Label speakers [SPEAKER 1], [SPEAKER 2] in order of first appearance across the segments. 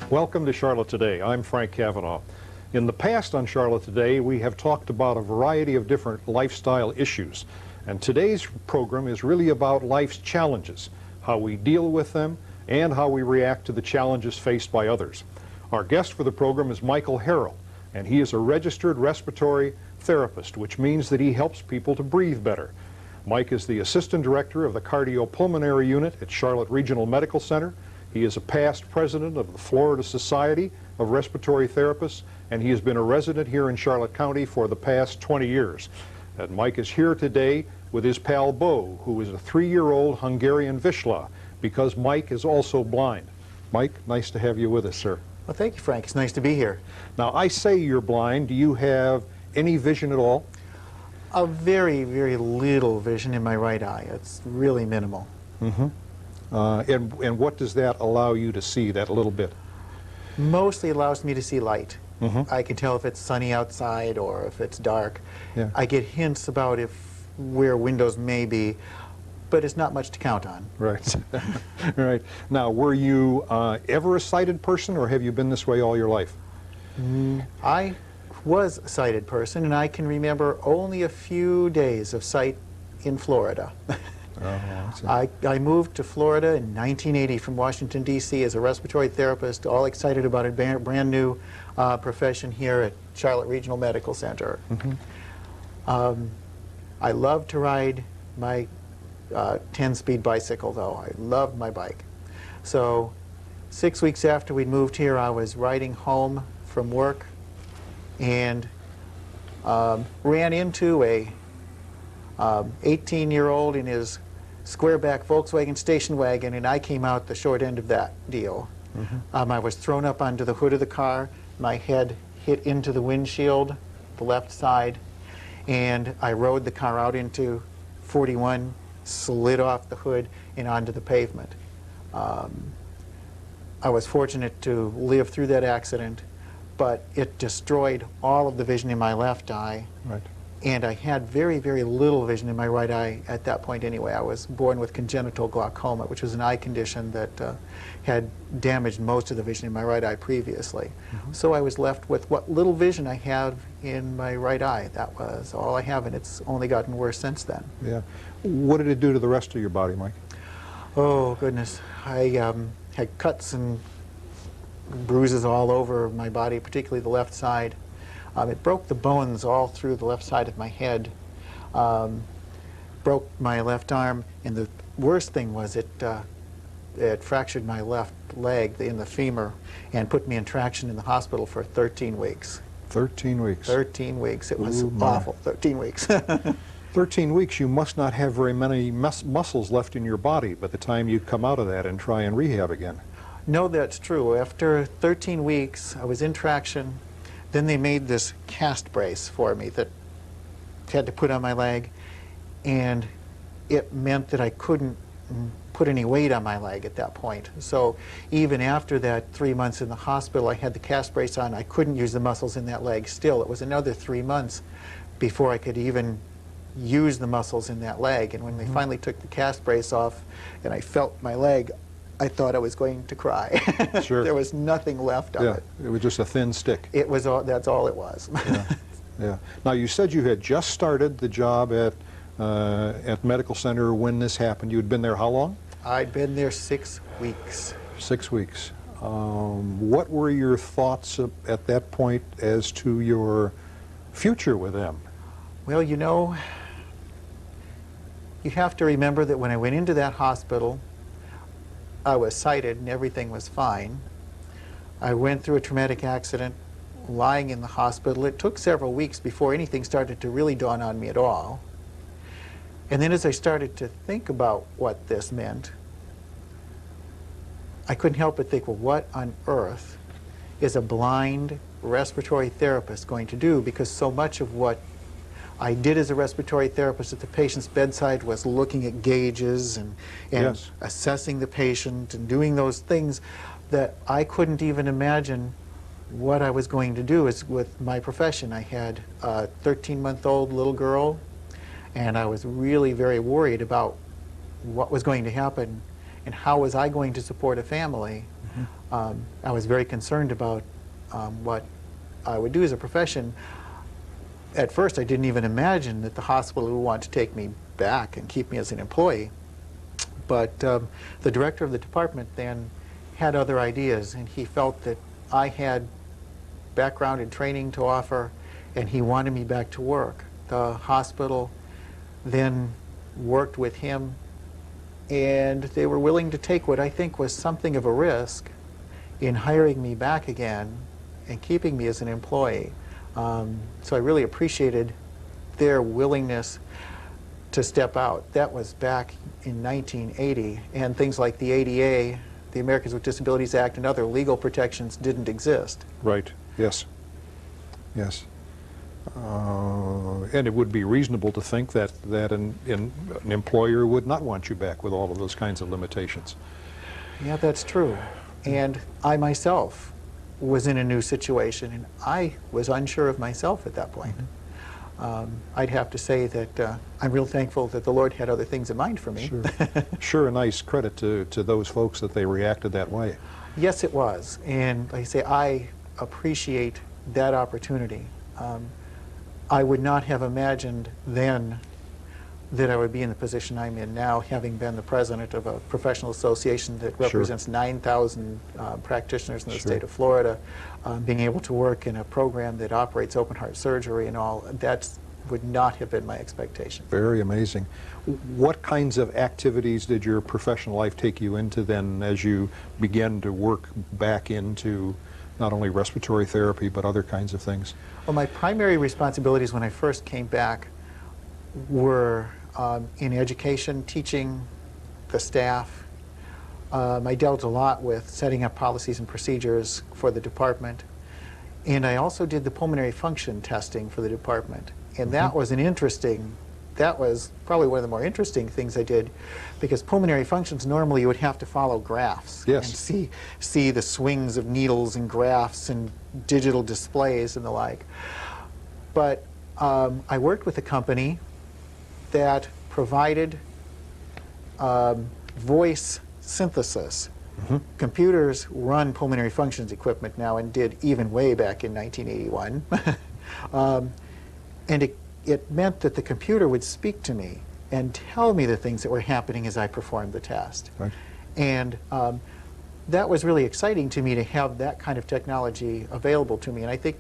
[SPEAKER 1] Welcome to Charlotte Today. I'm Frank Cavanaugh. In the past on Charlotte Today, we have talked about a variety of different lifestyle issues. And today's program is really about life's challenges, how we deal with them, and how we react to the challenges faced by others. Our guest for the program is Michael Harrell, and he is a registered respiratory therapist, which means that he helps people to breathe better. Mike is the assistant director of the cardiopulmonary unit at Charlotte Regional Medical Center. He is a past president of the Florida Society of Respiratory Therapists, and he has been a resident here in Charlotte County for the past 20 years. And Mike is here today with his pal Bo, who is a 3-year-old Hungarian Vizsla, because Mike is also blind. Mike, nice to have you with us, sir.
[SPEAKER 2] Well, thank you, Frank. It's nice to be here.
[SPEAKER 1] Now, I say you're blind. Do you have any vision at all?
[SPEAKER 2] A very, very little vision in my right eye. It's really minimal.
[SPEAKER 1] Mm-hmm. And what does that allow you to see, that little bit?
[SPEAKER 2] Mostly allows me to see light.
[SPEAKER 1] Mm-hmm.
[SPEAKER 2] I can tell if it's sunny outside or if it's dark.
[SPEAKER 1] Yeah.
[SPEAKER 2] I get hints about where windows may be, but it's not much to count on.
[SPEAKER 1] Right. Right. Now, were you ever a sighted person, or have you been this way all your life?
[SPEAKER 2] I was a sighted person, and I can remember only a few days of sight in Florida. I moved to Florida in 1980 from Washington, D.C. as a respiratory therapist, all excited about a brand new profession here at Charlotte Regional Medical Center.
[SPEAKER 1] Mm-hmm.
[SPEAKER 2] I love to ride my 10-speed bicycle, though. I loved my bike. So 6 weeks after we moved here, I was riding home from work and ran into a 18-year-old in his square-back Volkswagen station wagon, and I came out the short end of that deal. Mm-hmm. I was thrown up onto the hood of the car. My head hit into the windshield, the left side, and I rode the car out into 41, slid off the hood and onto the pavement. I was fortunate to live through that accident, but it destroyed all of the vision in my left eye.
[SPEAKER 1] Right.
[SPEAKER 2] And I had very, very little vision in my right eye at that point anyway. I was born with congenital glaucoma, which was an eye condition that had damaged most of the vision in my right eye previously. Mm-hmm. So I was left with what little vision I had in my right eye. That was all I have, and it's only gotten worse since then.
[SPEAKER 1] Yeah. What did it do to the rest of your body, Mike?
[SPEAKER 2] Oh, goodness. I had cuts and bruises all over my body, particularly the left side. It broke the bones all through the left side of my head, broke my left arm, and the worst thing was it fractured my left leg in the femur and put me in traction in the hospital for 13 weeks.
[SPEAKER 1] 13 weeks?
[SPEAKER 2] 13 weeks. It was awful, 13 weeks.
[SPEAKER 1] 13 weeks, you must not have very many muscles left in your body by the time you come out of that and try and rehab again.
[SPEAKER 2] No, that's true. After 13 weeks, I was in traction. Then they made this cast brace for me that I had to put on my leg, and it meant that I couldn't put any weight on my leg at that point. So even after that 3 months in the hospital, I had the cast brace on. I couldn't use the muscles in that leg still. It was another 3 months before I could even use the muscles in that leg. And when they finally took the cast brace off and I felt my leg, I thought I was going to cry.
[SPEAKER 1] Sure.
[SPEAKER 2] There was nothing left of it.
[SPEAKER 1] It was just a thin stick.
[SPEAKER 2] It was all, that's all it was.
[SPEAKER 1] Yeah. Yeah. Now, you said you had just started the job at medical center when this happened. You had been there how long?
[SPEAKER 2] I'd been there 6 weeks.
[SPEAKER 1] 6 weeks. What were your thoughts at that point as to your future with them?
[SPEAKER 2] Well, you know, you have to remember that when I went into that hospital, I was sighted and everything was fine. I went through a traumatic accident lying in the hospital. It took several weeks before anything started to really dawn on me at all. And then as I started to think about what this meant, I couldn't help but think, well, what on earth is a blind respiratory therapist going to do? Because so much of what I did as a respiratory therapist at the patient's bedside was looking at gauges and
[SPEAKER 1] Yes.
[SPEAKER 2] assessing the patient and doing those things that I couldn't even imagine what I was going to do is with my profession. I had a 13-month-old little girl, and I was really very worried about what was going to happen and how was I going to support a family I was very concerned about what I would do as a profession. At first, I didn't even imagine that the hospital would want to take me back and keep me as an employee. But the director of the department then had other ideas, and he felt that I had background and training to offer, and he wanted me back to work. The hospital then worked with him, and they were willing to take what I think was something of a risk in hiring me back again and keeping me as an employee. So I really appreciated their willingness to step out. That was back in 1980, and things like the ADA, the Americans with Disabilities Act, and other legal protections didn't exist.
[SPEAKER 1] Right. Yes. Yes. And it would be reasonable to think that an employer would not want you back with all of those kinds of limitations.
[SPEAKER 2] Yeah, that's true. And I myself was in a new situation, and I was unsure of myself at that point. I'd have to say that I'm real thankful that the Lord had other things in mind for me.
[SPEAKER 1] Sure. Sure, a nice credit to those folks that they reacted that way.
[SPEAKER 2] Yes, it was. And like I say, I appreciate that opportunity. I would not have imagined then that I would be in the position I'm in now, having been the president of a professional association that represents 9,000 practitioners in the state of Florida, being able to work in a program that operates open heart surgery and all. That would not have been my expectation.
[SPEAKER 1] Very amazing. What kinds of activities did your professional life take you into then as you began to work back into not only respiratory therapy but other kinds of things?
[SPEAKER 2] Well, my primary responsibilities when I first came back were in education, teaching the staff. I dealt a lot with setting up policies and procedures for the department. And I also did the pulmonary function testing for the department. And that was that was probably one of the more interesting things I did, because pulmonary functions, normally you would have to follow graphs and see the swings of needles and graphs and digital displays and the like. But I worked with a company that provided voice synthesis. Computers run pulmonary functions equipment now, and did even way back in 1981. And it meant that the computer would speak to me and tell me the things that were happening as I performed the test.
[SPEAKER 1] Right.
[SPEAKER 2] And that was really exciting to me, to have that kind of technology available to me. And I think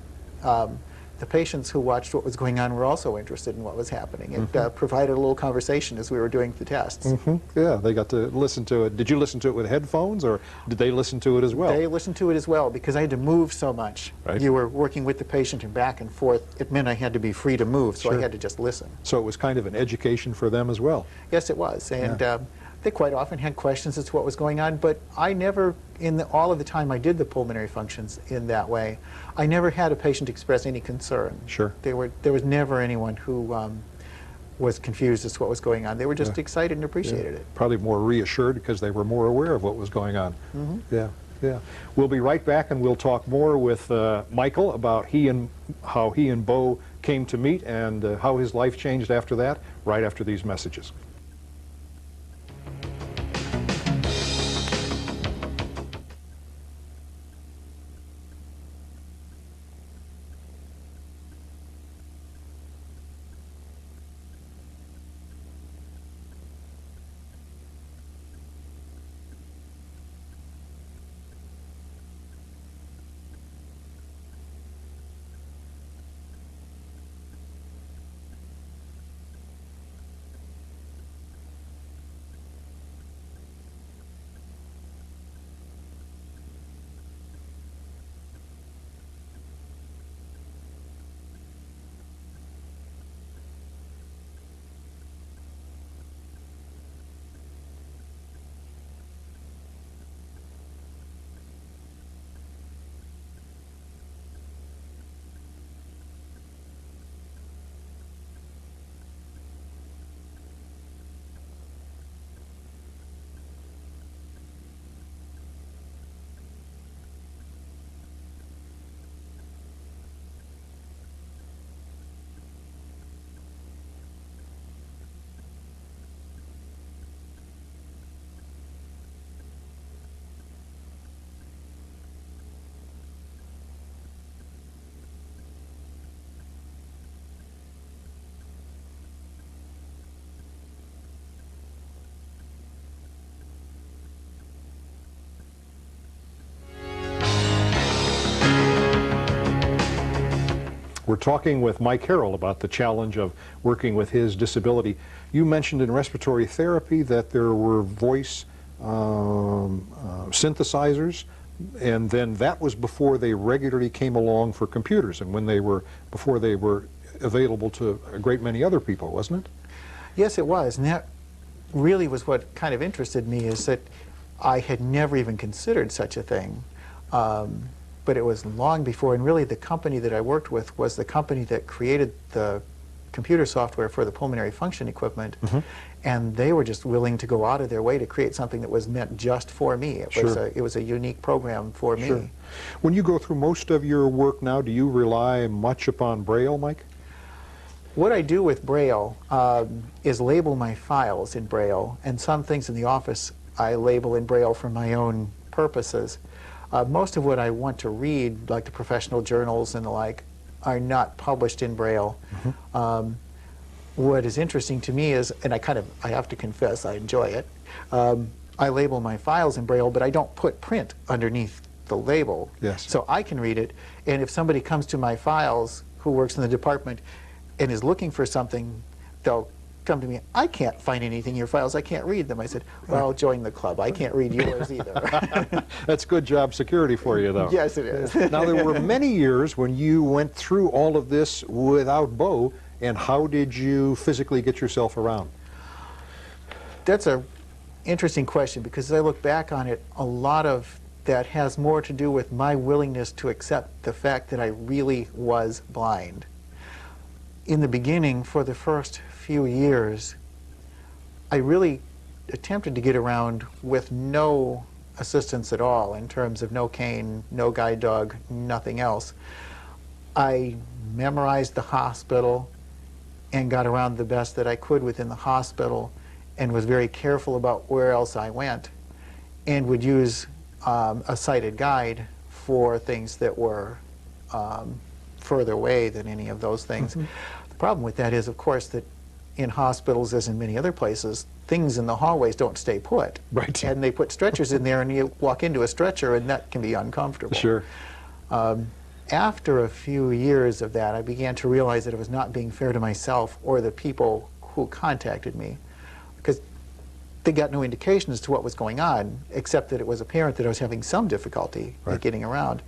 [SPEAKER 2] the patients who watched what was going on were also interested in what was happening. It provided a little conversation as we were doing the tests.
[SPEAKER 1] Yeah, they got to listen to it. Did you listen to it with headphones, or did they listen to it as well?
[SPEAKER 2] They listened to it as well, because I had to move so much.
[SPEAKER 1] Right.
[SPEAKER 2] You were working with the patient and back and forth. It meant I had to be free to move, so I had to just listen.
[SPEAKER 1] So it was kind of an education for them as well.
[SPEAKER 2] Yes, it was. And they quite often had questions as to what was going on, but I never, all of the time I did the pulmonary functions in that way, I never had a patient express any concern.
[SPEAKER 1] Sure.
[SPEAKER 2] There was never anyone who was confused as to what was going on. They were just excited and appreciated it.
[SPEAKER 1] Probably more reassured because they were more aware of what was going on. Yeah, yeah. We'll be right back, and we'll talk more with Michael about how he and Bo came to meet, and how his life changed after that, right after these messages. We're talking with Mike Harrell about the challenge of working with his disability. You mentioned in respiratory therapy that there were voice synthesizers, and then that was before they regularly came along for computers, and before they were available to a great many other people, wasn't it?
[SPEAKER 2] Yes, it was, and that really was what kind of interested me, is that I had never even considered such a thing. But it was long before, and really the company that I worked with was the company that created the computer software for the pulmonary function equipment, and they were just willing to go out of their way to create something that was meant just for me. It was a unique program for me.
[SPEAKER 1] When you go through most of your work now, do you rely much upon Braille, Mike?
[SPEAKER 2] What I do with Braille is label my files in Braille, and some things in the office I label in Braille for my own purposes. Most of what I want to read, like the professional journals and the like, are not published in Braille. What is interesting to me is, and I have to confess, I enjoy it, I label my files in Braille, but I don't put print underneath the label. So I can read it, and if somebody comes to my files who works in the department and is looking for something, they'll come to me, I can't find anything in your files, I can't read them. I said, well, join the club, I can't read yours either.
[SPEAKER 1] That's good job security for you, though.
[SPEAKER 2] Yes, it is.
[SPEAKER 1] Now, there were many years when you went through all of this without Bo, and how did you physically get yourself around?
[SPEAKER 2] That's an interesting question, because as I look back on it, a lot of that has more to do with my willingness to accept the fact that I really was blind. In the beginning, for the first few years, I really attempted to get around with no assistance at all, in terms of no cane, no guide dog, nothing else. I memorized the hospital and got around the best that I could within the hospital, and was very careful about where else I went, and would use a sighted guide for things that were further away than any of those things. The problem with that is, of course, that in hospitals, as in many other places, things in the hallways don't stay put. And they put stretchers in there, and you walk into a stretcher, and that can be uncomfortable. After a few years of that, I began to realize that it was not being fair to myself or the people who contacted me, because they got no indication as to what was going on, except that it was apparent that I was having some difficulty at getting around.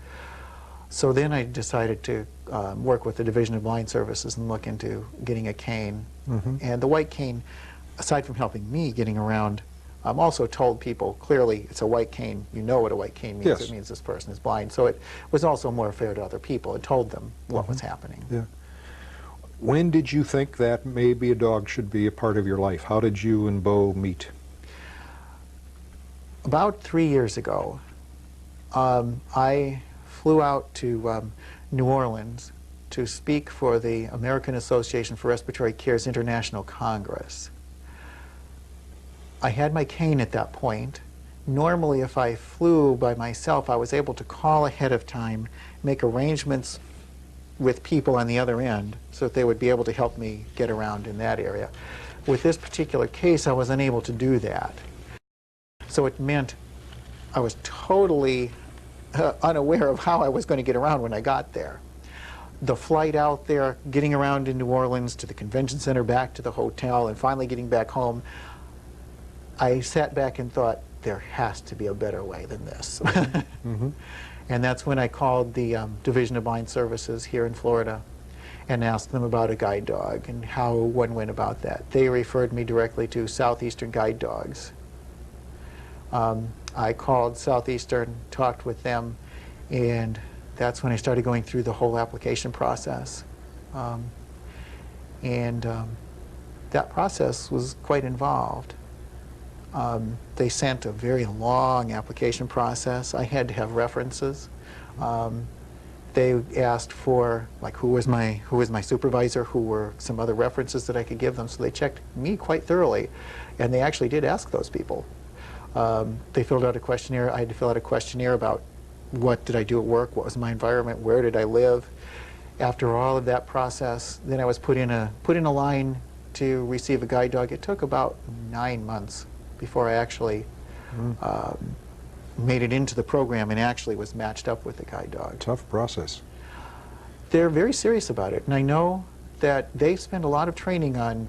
[SPEAKER 2] So then I decided to work with the Division of Blind Services and look into getting a cane. And the white cane, aside from helping me getting around, also told people clearly it's a white cane. You know what a white cane means. It means this person is blind. So it was also more fair to other people. It told them what was happening.
[SPEAKER 1] When did you think that maybe a dog should be a part of your life? How did you and Bo meet?
[SPEAKER 2] About 3 years ago, I flew out to New Orleans to speak for the American Association for Respiratory Care's International Congress. I had my cane at that point. Normally, if I flew by myself, I was able to call ahead of time, make arrangements with people on the other end so that they would be able to help me get around in that area. With this particular case, I was unable to do that. So it meant I was totally unaware of how I was going to get around when I got there. The flight out there, getting around in New Orleans to the convention center, back to the hotel, and finally getting back home, I sat back and thought, there has to be a better way than this. And that's when I called the Division of Blind Services here in Florida and asked them about a guide dog and how one went about that. They referred me directly to Southeastern Guide Dogs. I called Southeastern, talked with them, and that's when I started going through the whole application process. That process was quite involved. They sent a very long application process. I had to have references. They asked for, like, who was my supervisor, who were some other references that I could give them, so they checked me quite thoroughly, and they actually did ask those people. They filled out a questionnaire. I had to fill out a questionnaire about what did I do at work, what was my environment, where did I live. After all of that process, then I was put in a line to receive a guide dog. It took about 9 months before I actually made it into the program and actually was matched up with the guide dog.
[SPEAKER 1] Tough process.
[SPEAKER 2] they're very serious about it. And I know that they spend a lot of training on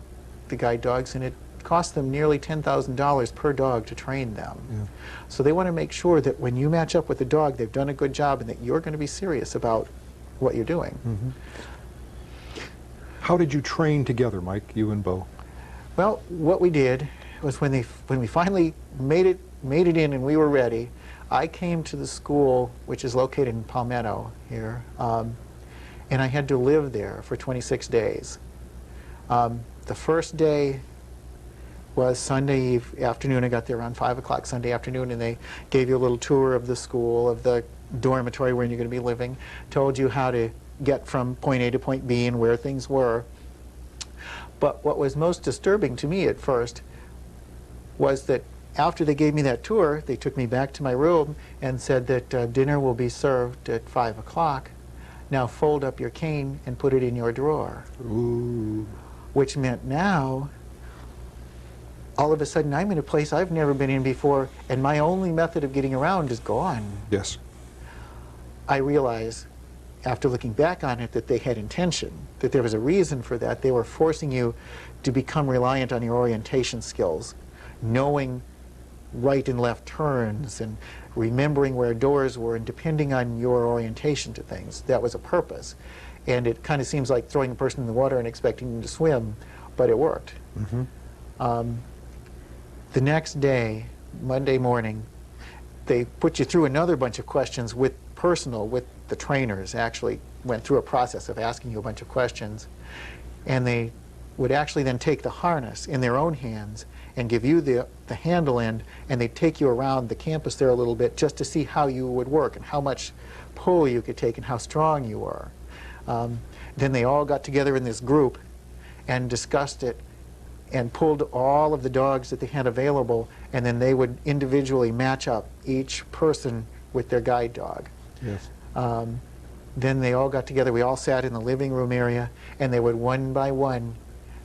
[SPEAKER 2] the guide dogs, and it costs them nearly $10,000 per dog to train them.
[SPEAKER 1] Yeah.
[SPEAKER 2] So they want to make sure that when you match up with the dog, they've done a good job and that you're going to be serious about what you're doing.
[SPEAKER 1] Mm-hmm. How did you train together, Mike, you and Bo?
[SPEAKER 2] Well, what we did was when we finally made it in and we were ready, I came to the school, which is located in Palmetto here, and I had to live there for 26 days. The first day was Sunday afternoon. I got there around 5 o'clock Sunday afternoon, and they gave you a little tour of the school, of the dormitory where you're going to be living, told you how to get from point A to point B and where things were. But what was most disturbing to me at first was that after they gave me that tour, they took me back to my room and said that dinner will be served at 5 o'clock. Now fold up your cane and put it in your drawer.
[SPEAKER 1] Ooh.
[SPEAKER 2] Which meant now, all of a sudden, I'm in a place I've never been in before, and my only method of getting around is gone.
[SPEAKER 1] Yes.
[SPEAKER 2] I realize, after looking back on it, that they had intention, that there was a reason for that. They were forcing you to become reliant on your orientation skills, knowing right and left turns, and remembering where doors were, and depending on your orientation to things. That was a purpose. And it kind of seems like throwing a person in the water and expecting them to swim, but it worked.
[SPEAKER 1] Mm-hmm.
[SPEAKER 2] The next day, Monday morning, they put you through another bunch of questions with the trainers. Actually went through a process of asking you a bunch of questions, and they would actually then take the harness in their own hands and give you the handle end, and they'd take you around the campus there a little bit just to see how you would work and how much pull you could take and how strong you were. Then they all got together in this group and discussed it and pulled all of the dogs that they had available, and then they would individually match up each person with their guide dog.
[SPEAKER 1] Yes.
[SPEAKER 2] Then they all got together, we all sat in the living room area, and they would one by one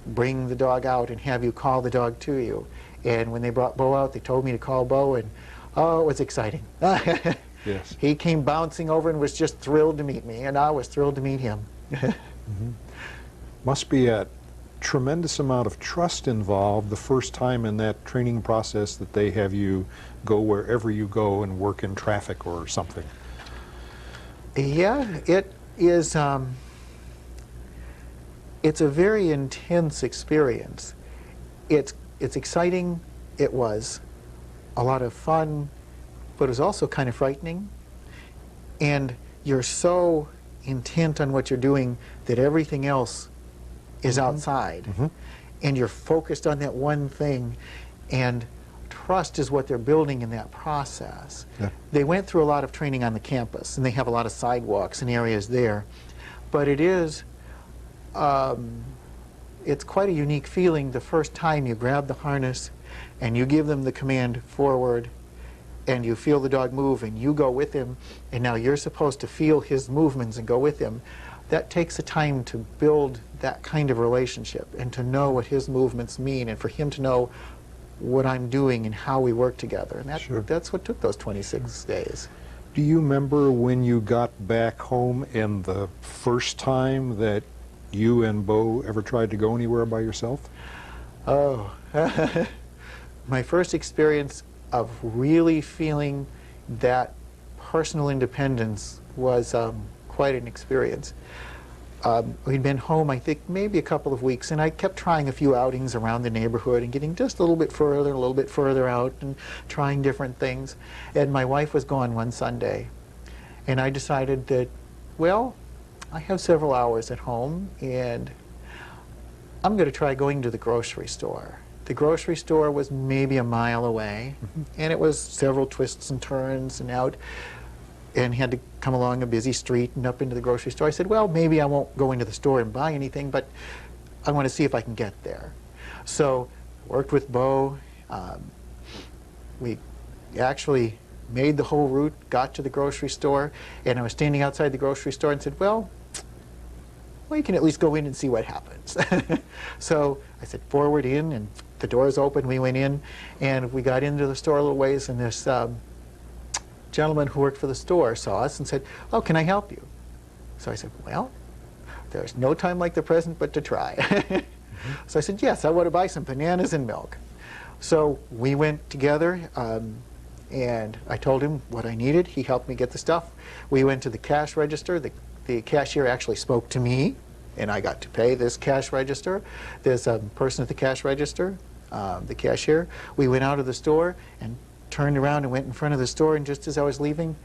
[SPEAKER 2] bring the dog out and have you call the dog to you. And when they brought Bo out, they told me to call Bo, and oh, it was exciting.
[SPEAKER 1] Yes.
[SPEAKER 2] He came bouncing over and was just thrilled to meet me, and I was thrilled to meet him.
[SPEAKER 1] Mm-hmm. Must be a tremendous amount of trust involved the first time in that training process that they have you go wherever you go and work in traffic or something.
[SPEAKER 2] Yeah, it is. It's a very intense experience. It's exciting. It was a lot of fun, but it was also kind of frightening. And you're so intent on what you're doing that everything else is outside.
[SPEAKER 1] Mm-hmm.
[SPEAKER 2] And you're focused on that one thing, and trust is what they're building in that process.
[SPEAKER 1] Yeah.
[SPEAKER 2] They went through a lot of training on the campus, and they have a lot of sidewalks and areas there. But it is, it's quite a unique feeling the first time you grab the harness and you give them the command forward, and you feel the dog move, and you go with him, and now you're supposed to feel his movements and go with him. That takes a time to build that kind of relationship and to know what his movements mean, and for him to know what I'm doing and how we work together. And
[SPEAKER 1] Sure.
[SPEAKER 2] that's what took those 26 days.
[SPEAKER 1] Do you remember when you got back home and the first time that you and Bo ever tried to go anywhere by yourself?
[SPEAKER 2] Oh, my first experience of really feeling that personal independence was quite an experience. We'd been home, I think, maybe a couple of weeks, and I kept trying a few outings around the neighborhood and getting just a little bit further out and trying different things. And my wife was gone one Sunday, and I decided that, well, I have several hours at home, and I'm going to try going to the grocery store. The grocery store was maybe a mile away, and it was several twists and turns and out, and had to come along a busy street and up into the grocery store. I said, well, maybe I won't go into the store and buy anything, but I want to see if I can get there. So worked with Bo. We actually made the whole route, got to the grocery store, and I was standing outside the grocery store and said, well, you can at least go in and see what happens. So I said, forward in, and the doors opened, we went in, and we got into the store a little ways, and this gentleman who worked for the store saw us and said, oh, can I help you? So I said, well, there's no time like the present but to try. So I said, yes, I want to buy some bananas and milk. So we went together, and I told him what I needed. He helped me get the stuff. We went to the cash register. The cashier actually spoke to me, and I got to pay this cash register. There's a person at the cash register, the cashier. We went out of the store and turned around and went in front of the store, and just as I was leaving,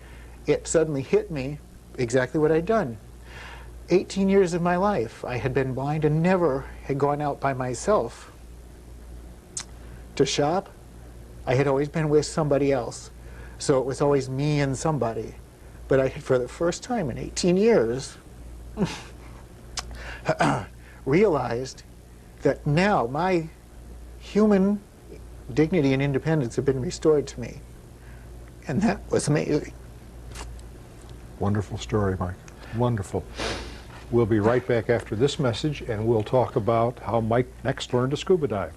[SPEAKER 2] it suddenly hit me exactly what I'd done. 18 years of my life, I had been blind and never had gone out by myself to shop. I had always been with somebody else. So it was always me and somebody. But I had, for the first time in 18 years, realized that now my human dignity and independence have been restored to me. And that was amazing.
[SPEAKER 1] Wonderful story, Mike. Wonderful. We'll be right back after this message, and we'll talk about how Mike next learned to scuba dive.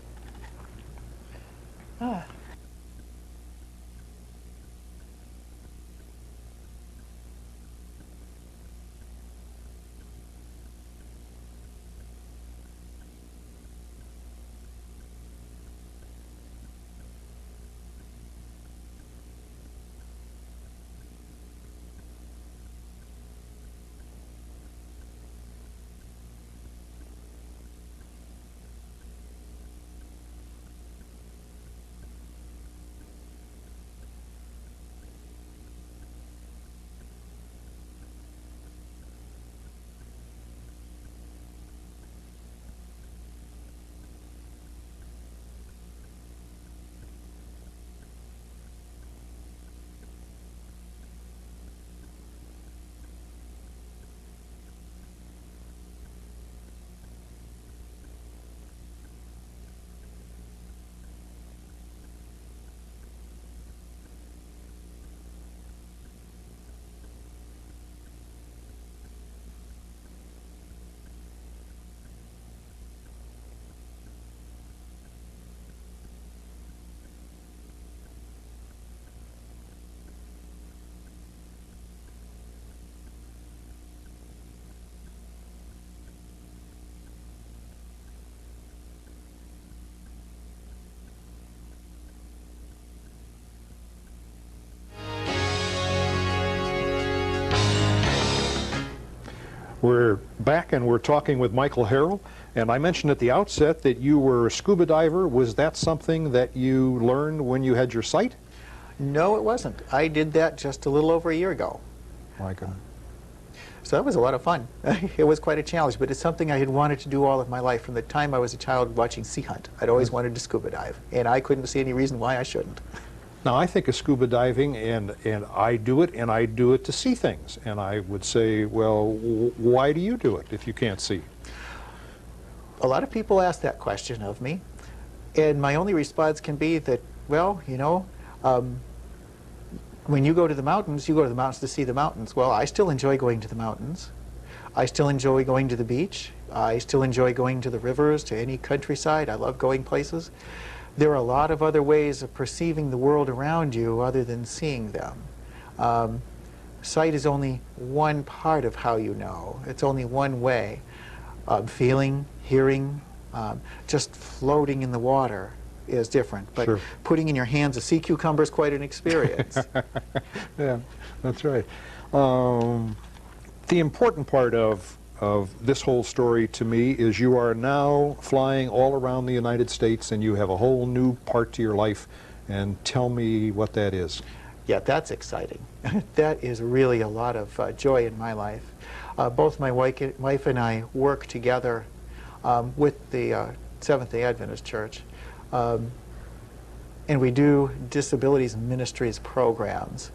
[SPEAKER 1] We're back and we're talking with Michael Harrell, and I mentioned at the outset that you were a scuba diver. Was that something that you learned when you had your sight?
[SPEAKER 2] No, it wasn't. I did that just a little over a year ago.
[SPEAKER 1] My God.
[SPEAKER 2] So that was a lot of fun. It was quite a challenge, but it's something I had wanted to do all of my life. From the time I was a child watching Sea Hunt, I'd always wanted to scuba dive, and I couldn't see any reason why I shouldn't.
[SPEAKER 1] Now, I think of scuba diving, and I do it to see things. And I would say, well, why do you do it if you can't see?
[SPEAKER 2] A lot of people ask that question of me, and my only response can be that, well, you know, when you go to the mountains, you go to the mountains to see the mountains. Well, I still enjoy going to the mountains. I still enjoy going to the beach. I still enjoy going to the rivers, to any countryside. I love going places. There are a lot of other ways of perceiving the world around you other than seeing them. Sight is only one part of how you know. It's only one way. Feeling, hearing, just floating in the water is different. But
[SPEAKER 1] sure.
[SPEAKER 2] Putting in your hands a sea cucumber is quite an experience.
[SPEAKER 1] Yeah, that's right. The important part of this whole story to me is you are now flying all around the United States, and you have a whole new part to your life. And tell me what that is.
[SPEAKER 2] Yeah, that's exciting. That is really a lot of joy in my life. Both my wife and I work together with the Seventh-day Adventist Church, and we do disabilities ministries programs.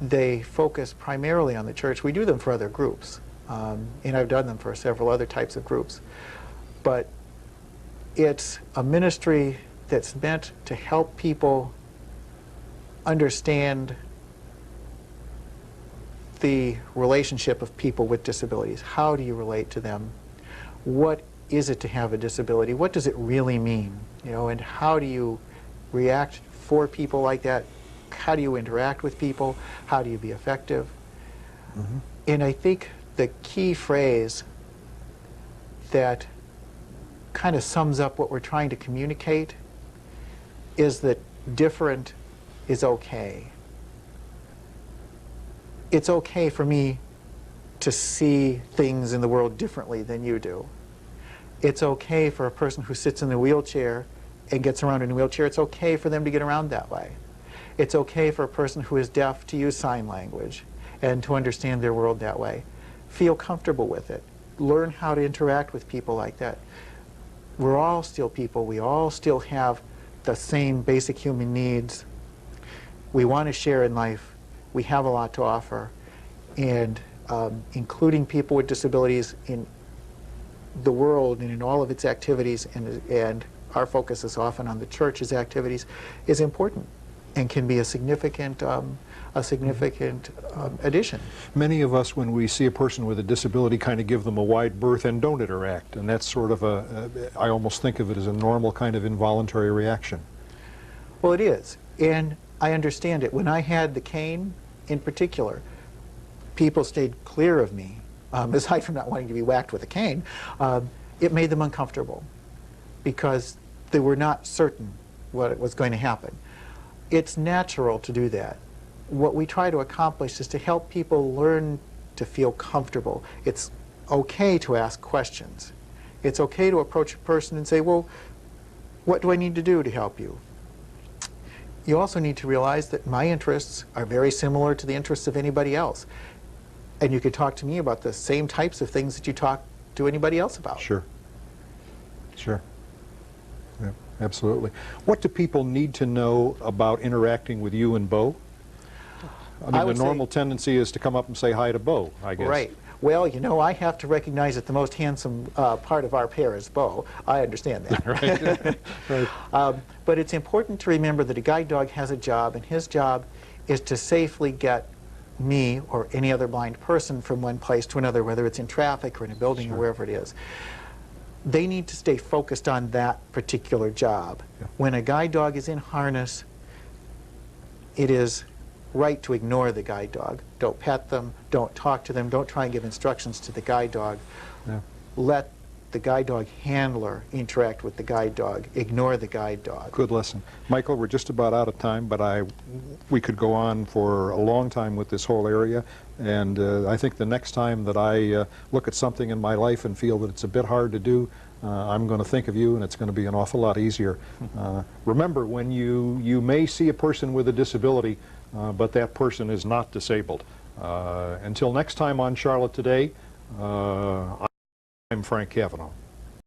[SPEAKER 2] They focus primarily on the church. We do them for other groups, and I've done them for several other types of groups. But it's a ministry that's meant to help people understand the relationship of people with disabilities. How do you relate to them? What is it to have a disability? What does it really mean? You know, and how do you react for people like that? How do you interact with people? How do you be effective? Mm-hmm. And I think the key phrase that kind of sums up what we're trying to communicate is that different is okay. It's okay for me to see things in the world differently than you do. It's okay for a person who sits in a wheelchair and gets around in a wheelchair. It's okay for them to get around that way. It's okay for a person who is deaf to use sign language and to understand their world that way. Feel comfortable with it. Learn how to interact with people like that. We're all still people. We all still have the same basic human needs. We want to share in life. We have a lot to offer. And including people with disabilities in the world and in all of its activities, and our focus is often on the church's activities, is important and can be a significant addition.
[SPEAKER 1] Many of us, when we see a person with a disability, kind of give them a wide berth and don't interact, and that's sort of I almost think of it as a normal kind of involuntary reaction.
[SPEAKER 2] Well, it is, and I understand it. When I had the cane, in particular, people stayed clear of me, aside from not wanting to be whacked with a cane. It made them uncomfortable because they were not certain what was going to happen. It's natural to do that. What we try to accomplish is to help people learn to feel comfortable. It's okay to ask questions. It's okay to approach a person and say, well, what do I need to do to help you? You also need to realize that my interests are very similar to the interests of anybody else. And you could talk to me about the same types of things that you talk to anybody else about.
[SPEAKER 1] Sure. Sure. Yeah, absolutely. What do people need to know about interacting with you and Bo? I mean, the normal tendency is to come up and say hi to Bo, I guess.
[SPEAKER 2] Right. Well, you know, I have to recognize that the most handsome part of our pair is Bo. I understand that.
[SPEAKER 1] Right.
[SPEAKER 2] But it's important to remember that a guide dog has a job, and his job is to safely get me or any other blind person from one place to another, whether it's in traffic or in a building or wherever it is. They need to stay focused on that particular job.
[SPEAKER 1] Yeah.
[SPEAKER 2] When a guide dog is in harness, it is right to ignore the guide dog. Don't pet them, don't talk to them, don't try and give instructions to the guide dog.
[SPEAKER 1] Yeah.
[SPEAKER 2] Let the guide dog handler interact with the guide dog. Ignore the guide dog.
[SPEAKER 1] Good lesson. Michael, we're just about out of time, but we could go on for a long time with this whole area, and I think the next time that I look at something in my life and feel that it's a bit hard to do, I'm going to think of you, and it's going to be an awful lot easier. Remember, when you may see a person with a disability, but that person is not disabled. Until next time on Charlotte Today, I'm Frank Cavanaugh.